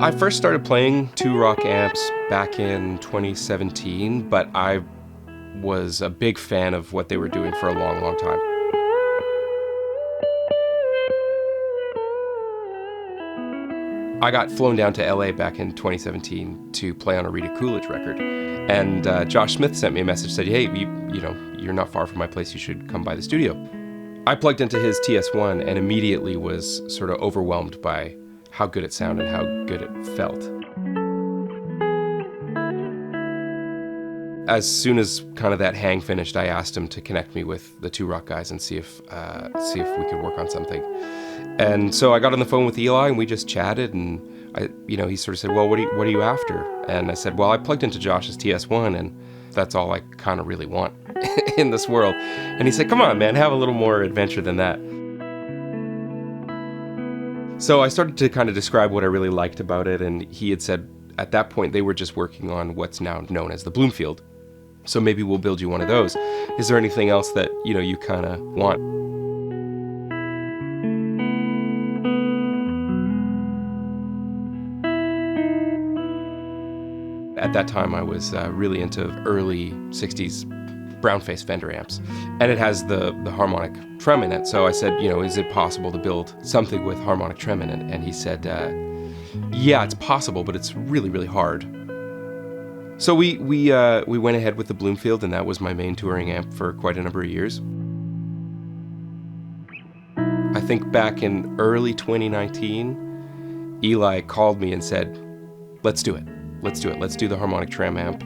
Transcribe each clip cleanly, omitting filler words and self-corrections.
I first started playing two rock amps back in 2017, but I was a big fan of what they were doing for a long, long time. I got flown down to LA back in 2017 to play on a Rita Coolidge record, and Josh Smith sent me a message, said, hey, you're not far from my place, you should come by the studio. I plugged into his TS1 and immediately was sort of overwhelmed by how good it sounded, how good it felt. As soon as kind of that hang finished, I asked him to connect me with the two rock guys and see if we could work on something. And so I got on the phone with Eli and we just chatted, and he sort of said, well, what are you after? And I said, well, I plugged into Josh's TS1 and that's all I kind of really want in this world. And he said, come on, man, have a little more adventure than that. So I started to kind of describe what I really liked about it, and he had said at that point they were just working on what's now known as the Bloomfield. So maybe we'll build you one of those. Is there anything else that, you kind of want? At that time, I was really into early 60s brown-faced Fender amps. And it has the harmonic trem in it. So I said, is it possible to build something with harmonic trem in it? And he said, yeah, it's possible, but it's really, really hard. So we went ahead with the Bloomfield, and that was my main touring amp for quite a number of years. I think back in early 2019, Eli called me and said, let's do it. Let's do it. Let's do the harmonic trem amp.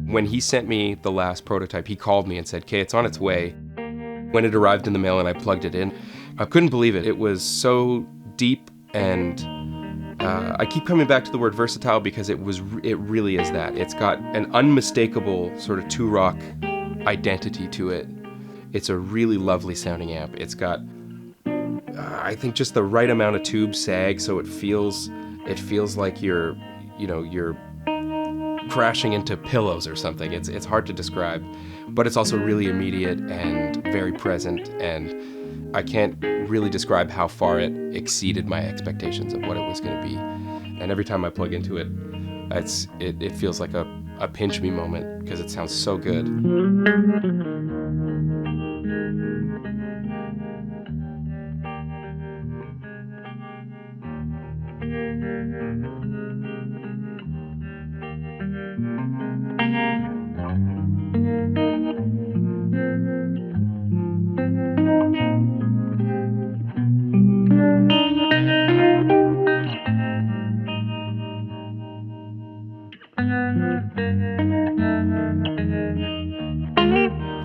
When he sent me the last prototype, he called me and said, okay, it's on its way. When it arrived in the mail and I plugged it in, I couldn't believe it. It was so deep, and I keep coming back to the word versatile because it really is that. It's got an unmistakable sort of two rock identity to it. It's a really lovely sounding amp. It's got, I think, just the right amount of tube sag, so it feels like you're crashing into pillows or something. It's hard to describe, but it's also really immediate and very present, and I can't really describe how far it exceeded my expectations of what it was going to be. And every time I plug into it, it feels like a pinch me moment because it sounds so good.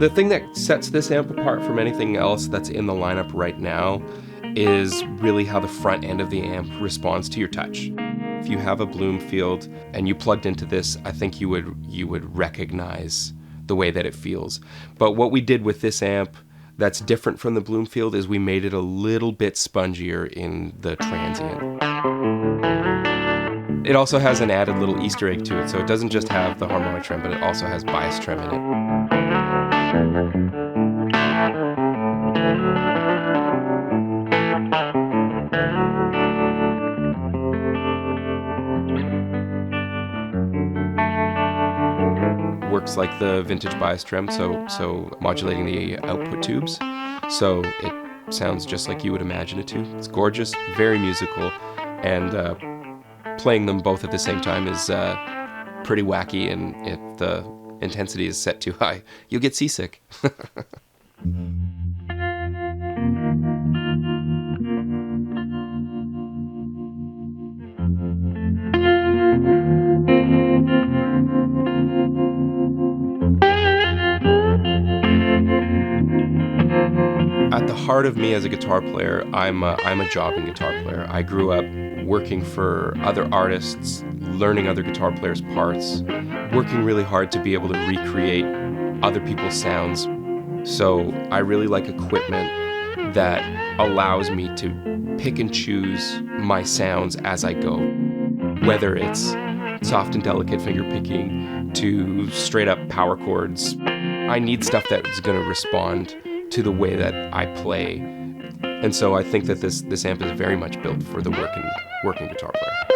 The thing that sets this amp apart from anything else that's in the lineup right now is really how the front end of the amp responds to your touch. If you have a Bloomfield and you plugged into this, I think you would recognize the way that it feels. But what we did with this amp that's different from the Bloomfield is we made it a little bit spongier in the transient. It also has an added little Easter egg to it, so it doesn't just have the harmonic trem, but it also has bias trem in it. Works like the vintage bias trem, so modulating the output tubes, so it sounds just like you would imagine it to. It's gorgeous, very musical, and playing them both at the same time is pretty wacky, and if the intensity is set too high, you'll get seasick. At the heart of me as a guitar player, I'm a jobbing guitar player. I grew up working for other artists, learning other guitar players' parts, working really hard to be able to recreate other people's sounds. So I really like equipment that allows me to pick and choose my sounds as I go, whether it's soft and delicate finger picking to straight up power chords. I need stuff that's going to respond to the way that I play. And so I think that this amp is very much built for the working guitar player.